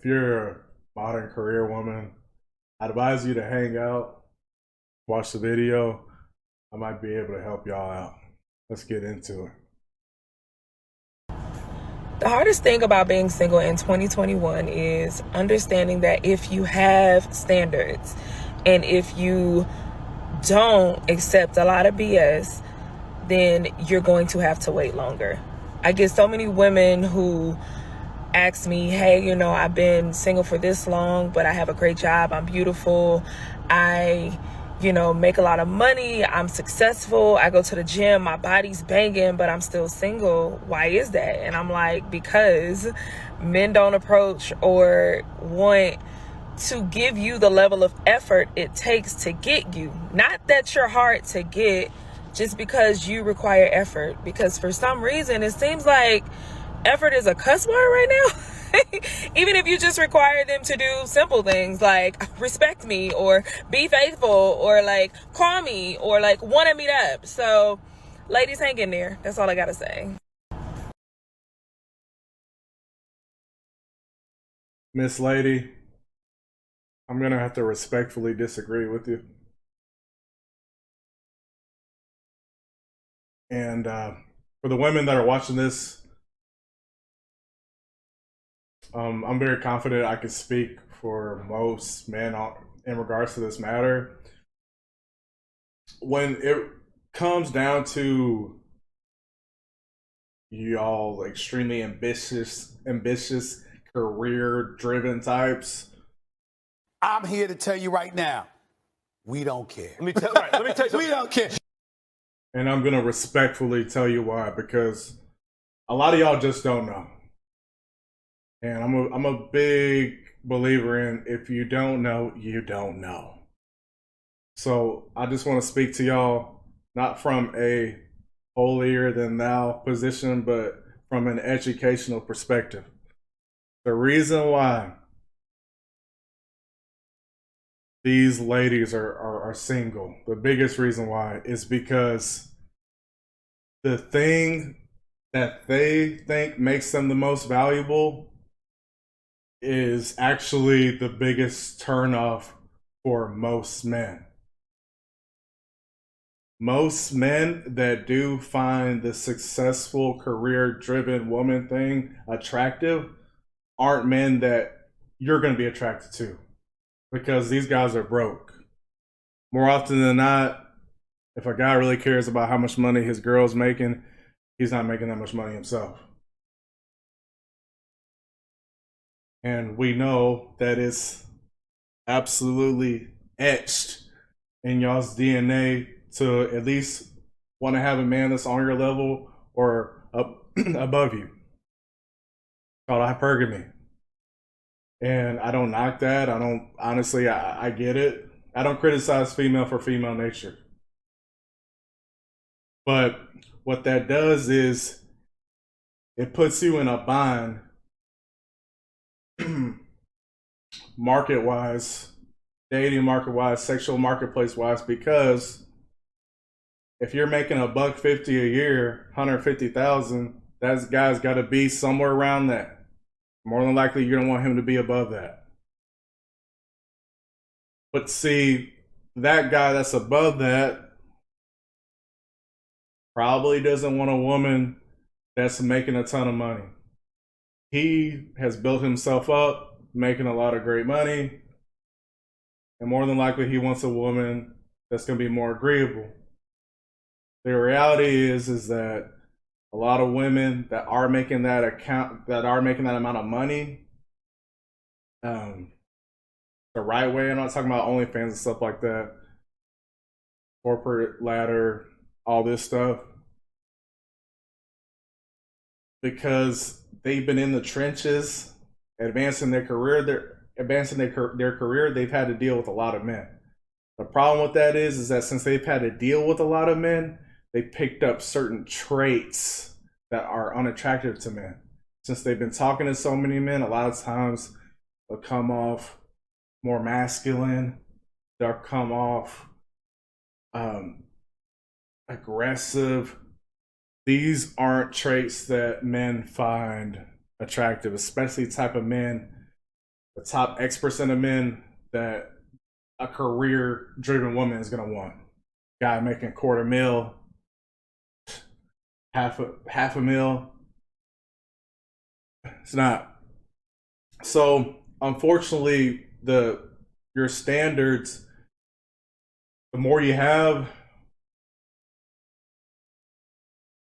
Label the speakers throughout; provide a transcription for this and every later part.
Speaker 1: If you're a modern career woman, I'd advise you to hang out, watch the video. I might be able to help y'all out. Let's get into it.
Speaker 2: The hardest thing about being single in 2021 is understanding that if you have standards and if you don't accept a lot of BS, then you're going to have to wait longer. I get so many women who ask me, hey, I've been single for this long, but I have a great job. I'm beautiful. I make a lot of money. I'm successful. I go to the gym. My body's banging, but I'm still single. Why is that? And I'm like, because men don't approach or want to give you the level of effort it takes to get you. Not that you're hard to get, just because you require effort. Because for some reason, it seems like effort is a cuss word right now. Even if you just require them to do simple things like respect me or be faithful or like call me or like want to meet up. So ladies, hang in there. That's all I gotta say.
Speaker 1: Miss Lady, I'm going to have to respectfully disagree with you. And for the women that are watching this, I'm very confident I can speak for most men in regards to this matter. When it comes down to y'all extremely ambitious, career-driven types,
Speaker 3: I'm here to tell you right now, we don't care.
Speaker 4: Let me tell you something.
Speaker 3: We don't care.
Speaker 1: and I'm gonna respectfully tell you why, because a lot of y'all just don't know. And I'm a big believer in if you don't know, you don't know. So I just want to speak to y'all not from a holier than thou position, but from an educational perspective. The reason why these ladies are single, the biggest reason why, is because the thing that they think makes them the most valuable is actually the biggest turnoff for most men. Most men that do find the successful career-driven woman thing attractive aren't men that you're going to be attracted to, because these guys are broke. More often than not, if a guy really cares about how much money his girl's making, he's not making that much money himself. And we know that it's absolutely etched in y'all's DNA to at least want to have a man that's on your level or up above you. It's called hypergamy. And I don't knock that. I don't, honestly, I get it. I don't criticize female for female nature. But what that does is it puts you in a bind market wise, dating market wise, sexual marketplace wise, because if you're making $150 a year, 150,000, that guy's got to be somewhere around that. More than likely, you're gonna want him to be above that. But see, that guy that's above that probably doesn't want a woman that's making a ton of money. He has built himself up, making a lot of great money, and more than likely, he wants a woman that's gonna be more agreeable. The reality is that a lot of women that are making that amount of money, the right way. I'm not talking about OnlyFans and stuff like that, corporate ladder, all this stuff, because they've been in the trenches, advancing their career. They're advancing their career. They've had to deal with a lot of men. The problem with that is that since they've had to deal with a lot of men, they picked up certain traits that are unattractive to men. Since they've been talking to so many men, a lot of times they'll come off more masculine. They'll come off aggressive. These aren't traits that men find attractive, especially the type of men the top X% of men that a career-driven woman is gonna want. Guy making $250,000, half a mil. It's not. So unfortunately, your standards, the more you have,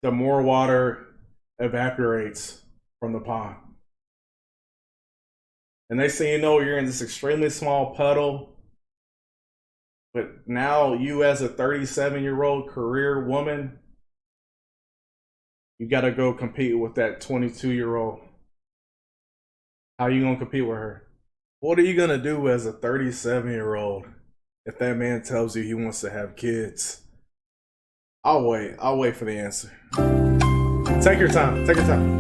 Speaker 1: the more water evaporates from the pond. And next thing you know, you're in this extremely small puddle. But now you, as a 37-year-old career woman, you got to go compete with that 22-year-old. How are you going to compete with her? What are you going to do as a 37-year-old if that man tells you he wants to have kids? I'll wait. I'll wait for the answer. Take your time. Take your time.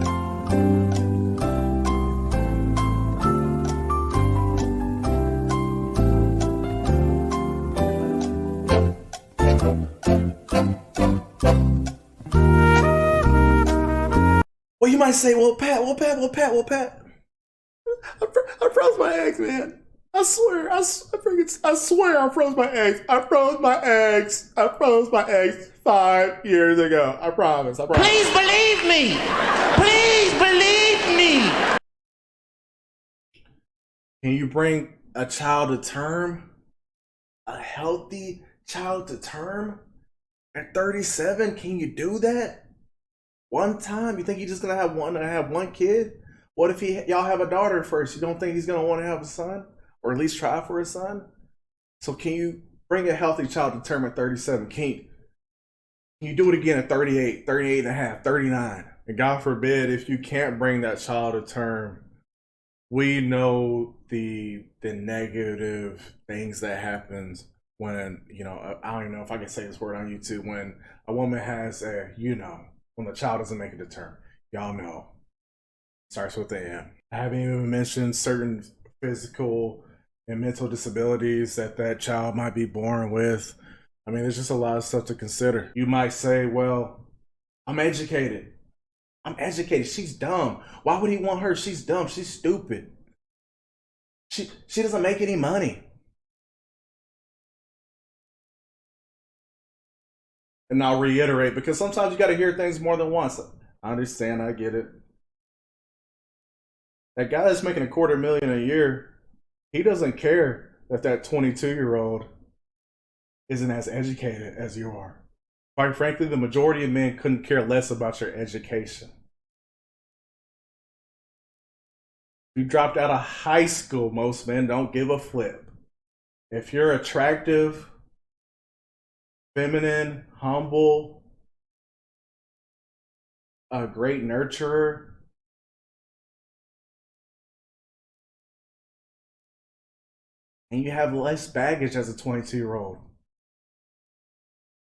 Speaker 1: Well, you might say, well, Pat. I froze my eggs, man. I swear, I swear I froze my eggs. I froze my eggs 5 years ago. I promise.
Speaker 4: Please believe me. Please believe me.
Speaker 1: Can you bring a child to term? A healthy child to term? At 37, can you do that? One time? You think you're just gonna have one kid? What if y'all have a daughter first? You don't think he's gonna want to have a son? Or at least try for a son? So can you bring a healthy child to term at 37? Can you do it again at 38, 38 and a half, 39? And God forbid, if you can't bring that child to term, we know the negative things that happens when, I don't even know if I can say this word on YouTube, when a woman has when the child doesn't make it to term. Y'all know. Starts with the M. I haven't even mentioned certain physical and mental disabilities that child might be born with. I mean, there's just a lot of stuff to consider. You might say, well, I'm educated. She's dumb. Why would he want her? She's dumb. She's stupid. She doesn't make any money. And I'll reiterate, because sometimes you got to hear things more than once. I understand. I get it. That guy that's making $250,000 a year, he doesn't care if that 22-year-old isn't as educated as you are. Quite frankly, the majority of men couldn't care less about your education. You dropped out of high school, most men don't give a flip. If you're attractive, feminine, humble, a great nurturer, and you have less baggage as a 22-year-old.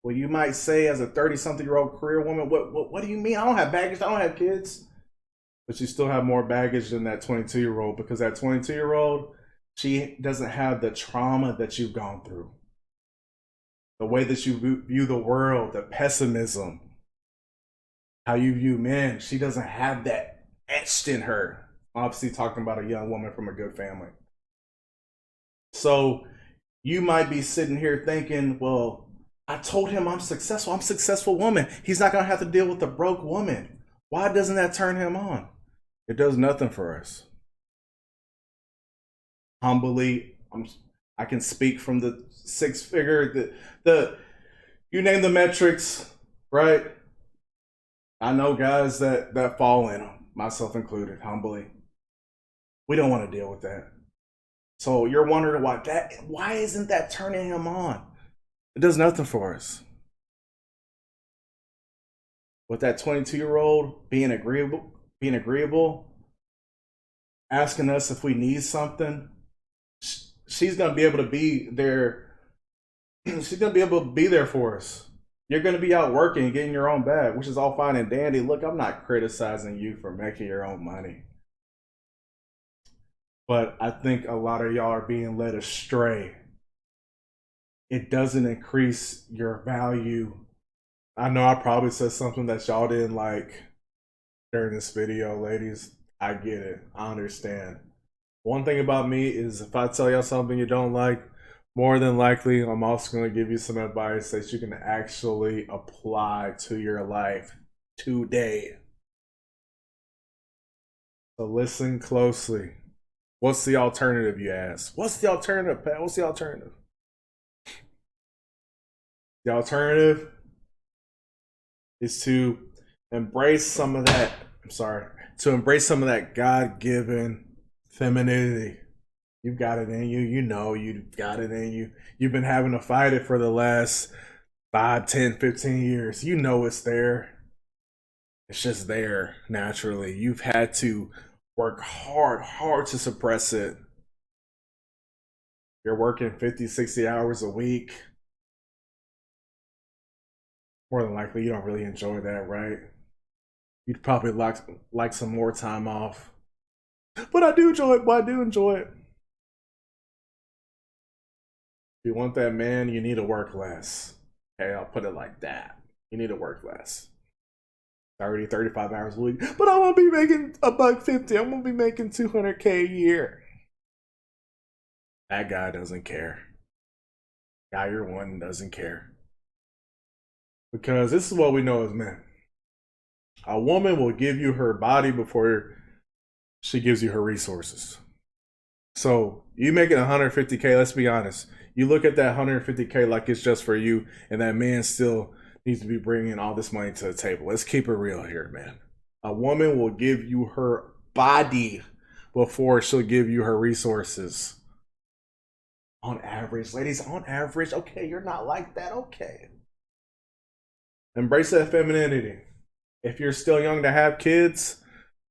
Speaker 1: Well, you might say, as a 30-something-year-old career woman, what do you mean? I don't have baggage. I don't have kids. But you still have more baggage than that 22-year-old, because that 22-year-old, she doesn't have the trauma that you've gone through. The way that you view the world, the pessimism, how you view men, she doesn't have that etched in her. Obviously talking about a young woman from a good family. So you might be sitting here thinking, well, I told him I'm successful. I'm a successful woman. He's not going to have to deal with a broke woman. Why doesn't that turn him on? It does nothing for us. Humbly, I can speak from the six-figure, you name the metrics, right? I know guys that fall in them, myself included, humbly. We don't want to deal with that. So you're wondering why isn't that turning him on? It does nothing for us. With that 22-year-old being agreeable, asking us if we need something, she's gonna be able to be there. She's gonna be able to be there for us. You're gonna be out working and getting your own bag, which is all fine and dandy. Look, I'm not criticizing you for making your own money, but I think a lot of y'all are being led astray. It doesn't increase your value. I know I probably said something that y'all didn't like during this video, ladies. I get it. I understand. One thing about me is if I tell y'all something you don't like, more than likely I'm also going to give you some advice that you can actually apply to your life today. So listen closely. What's the alternative, you ask? What's the alternative, Pat? What's the alternative? The alternative is to embrace some of that, to embrace some of that God-given femininity. You've got it in you. You know you've got it in you. You've been having to fight it for the last 5, 10, 15 years. You know it's there. It's just there naturally. You've had to work hard to suppress it. You're working 50, 60 hours a week. More than likely, you don't really enjoy that, right? You'd probably like some more time off. But I do enjoy it. But I do enjoy it. If you want that man, you need to work less. Okay, I'll put it like that. You need to work less. 30, 35 hours a week. But I won't be making $150. I'm gonna be making $200K a year. That guy doesn't care. Guy you're one doesn't care. Because this is what we know as men. A woman will give you her body before she gives you her resources. So you making 150K, let's be honest. You look at that 150K like it's just for you, and that man still needs to be bringing all this money to the table. Let's keep it real here, man. A woman will give you her body before she'll give you her resources. On average, ladies, on average. Okay, you're not like that. Okay. Embrace that femininity. If you're still young to have kids,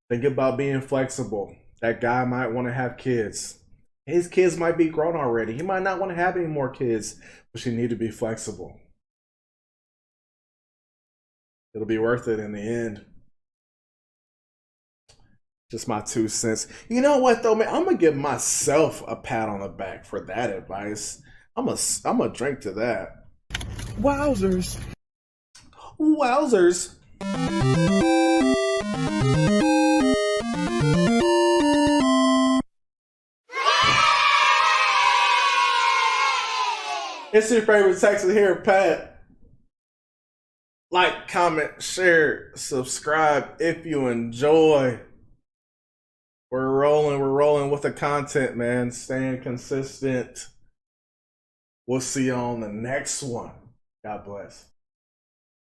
Speaker 1: think about being flexible. That guy might want to have kids. His kids might be grown already. He might not want to have any more kids, but you need to be flexible. It'll be worth it in the end. Just my 2 cents. You know what though, man? I'm gonna give myself a pat on the back for that advice. I'm gonna drink to that.
Speaker 4: Wowzers.
Speaker 1: Wowzers. It's your favorite Texan here, Pat. Like, comment, share, subscribe if you enjoy. We're rolling with the content, man. Staying consistent. We'll see you on the next one. God bless.